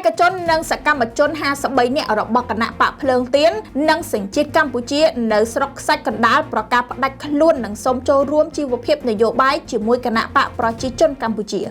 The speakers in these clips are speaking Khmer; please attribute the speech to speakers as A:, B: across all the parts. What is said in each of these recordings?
A: កជននិងសកម្មជន53នាក់របស់គណៈបកភ្លើងទៀននិងសញ្ជាតិកម្ពុជានៅស្រុកខ្សាច់កណ្ដាលប្រកាសផ្ដាច់ខ្លួននិងសូមចូលរួមជីវភាពនយោបាយជាមួយគណៈបកប្រជាជនកម្ពុជា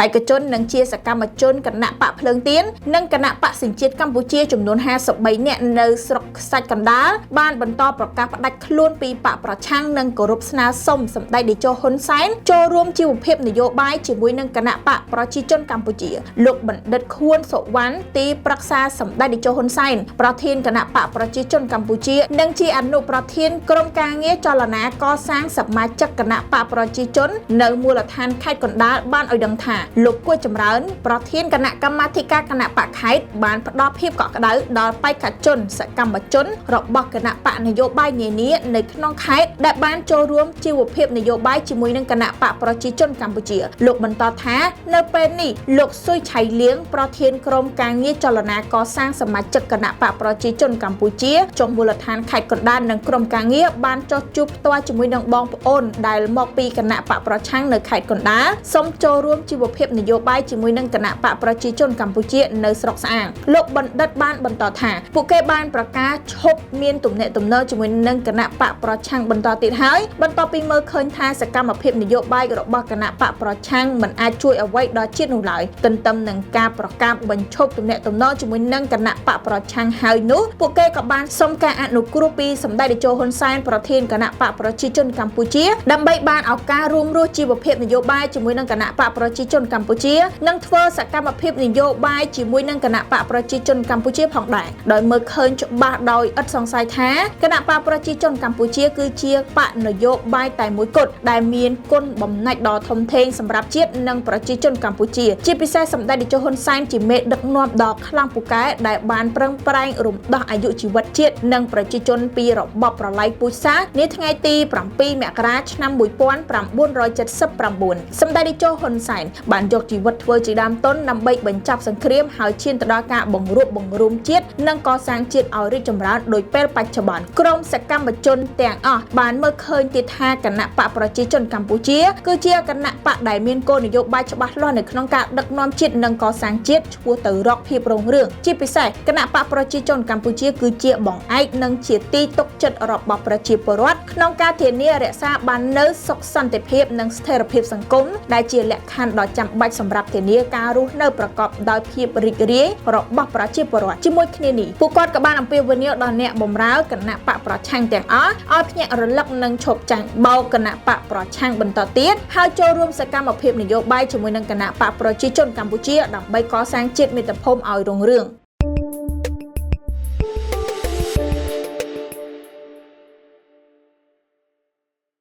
A: បេក្ខជននិងជាសកម្មជនគណៈបកភ្លើងទៀននិងគណៈបកសញ្ជាតិកម្ពុជាចំនួន53នាក់នៅស្រុកខ្សាច់កណ្ដាលបានបន្តប្រកាសផ្ដាច់ខ្លួនពីបកប្រឆាំងនិងគោរពស្នើសុំសម្ដេចតេជោហ៊ុនសែនចូលរួមជីវភាពនយោបាយជាមួយនឹងគណៈបកប្រជាជនកម្ពុជាលោកបណ្ឌិតខួនសុវណ្ណទីប្រឹក្សាសម្ដេចតេជោហ៊ុនសែនប្រធានគណៈបកប្រជាជនកម្ពុជានិងជាអនុប្រធានក្រុមការងារចលនាកសាងសមាជិកគណៈបកប្រជាជននៅមូលដ្ឋានខេត្តកណ្ដាលបានឲ្យដឹងថាលោកគួរចម្រើនប្រធានគណៈកម្មាធិការគណៈបកខេត្តបានផ្ដល់ភាពកក់ក្ដៅដល់បេក្ខជនសកម្មជនរបស់គណៈបកនយោបាយនានានៅក្នុងខេត្តដែលបានចូលរួមជីវភាពនយោបាយជាមួយនឹងគណៈបកប្រជាជនកម្ពុជាលោកបន្តថានៅពេលនេះលោកស៊ុយឆៃលៀងប្រធានក្រុមការងារចលនាកសាងសមាជិកគណៈបកប្រជាជនកម្ពុជាចុងមូលដ្ឋានខេត្តកណ្ដាលនិងក្រុមការងារបានចុះជួបផ្ទាល់ជាមួយនឹងបងប្អូនដែលមកពីគណៈបកប្រឆាំងនៅខេត្តកណ្ដាលសូមចូលរួមជីវភាពនយោបាយជាមួយនឹងគណៈបកប្រជាជនកម្ពុជានៅស្រុកស្អាងលោកបណ្ឌិតបានបន្តថាពួកគេបានប្រកាសឈប់មានទំនាក់ទំនងជាមួយនឹងគណៈបកប្រឆាំងបន្តទៀតហើយបន្ទាប់ពីមើលឃើញថាសកម្មភាពនយោបាយរបស់គណៈបកប្រឆាំងមិនអាចជួយអ្វីដល់ជាតិនោះឡើយទន្ទឹមនឹងការប្រកាសបញ្ឈប់ទំនាក់ទំនងជាមួយនឹងគណៈបកប្រឆាំងហើយនោះពួកគេក៏បានសុំការអនុគ្រោះពីសម្ដេចតេជោហ៊ុនសែនប្រធានគណៈបកប្រជាជនកម្ពុជាដើម្បីបានឱកាសរួមរស់ជីវភាពនយោបាយជាមួយនឹងគណៈបកប្រជាជនកម្ពុជានិងធ្វើសកម្មភាពនយោបាយជាមួយនឹងគណៈបកប្រជាជនកម្ពុជាផងដែរដោយមើលឃើញច្បាស់ដោយឥតសង្ស័យថាគណៈបកប្រជាជនកម្ពុជាគឺជាបកនយោបាយតែមួយគត់ដែលមានគុណបំណាច់ដ៏ធំធេងសម្រាប់ជាតិនិងប្រជាជនកម្ពុជាជាពិសេសសម្ដេចតេជោហ៊ុនសែនជាមេដឹកនាំដ៏ខ្លាំងពូកែដែលបានប្រឹងប្រែងរំដោះអាយុជីវិតជាតិនិងប្រជាជនពីរបបប្រល័យពូជសាសន៍នាថ្ងៃទី7មករាឆ្នាំ1979សម្ដេចតេជោហ៊ុនសែនបានយកជីវិតធ្វើជាដើមទុនដើម្បីបញ្ចប់សង្គ្រាមហើយឈានទៅដល់ការបង្រួបបង្រួមជាតិនិងកសាងជាតិឲ្យរីកចម្រើនដោយពេលបច្ចុប្បន្នក្រុមសកម្មជនទាំងអស់បានមើលឃើញទៀតថាគណៈបកប្រជាជនកម្ពុជាគឺជាគណៈបកដែលមានគោលនយោបាយច្បាស់លាស់នៅក្នុងការដឹកនាំជាតិនិងកសាងជាតិឆ្ពោះទៅរកភាពរុងរឿងជាពិសេសគណៈបកប្រជាជនកម្ពុជាគឺជាបង្អែកនិងជាទីទុកចិត្តរបស់ប្រជាពលរដ្ឋក្នុងការធានារក្សាបាននូវសុខសន្តិភាពនិងស្ថិរភាពសង្គមដែលជាលក្ខខណ្ឌដ៏ចាំបាច់សម្រាប់ធានាការរស់នៅប្រកបដោយភាពរីករាយរបស់ប្រជាពលរដ្ឋជាមួយគ្នានេះពួកគាត់ក៏បានអំពាវនាវដល់អ្នកបម្រើគណៈបកប្រឆាំងទាំងអស់ឲ្យភ្ញាក់រលឹកនិងឈប់ចាញ់បោកគណៈបកប្រឆាំងបន្តទៀតហើយចូលរួមសកម្មភាពនយោបាយជាមួយនឹងគណៈបកប្រជាជនកម្ពុជាដើម្បីកសាងជាតិមាតុភូមិឲ្យរុងរឿង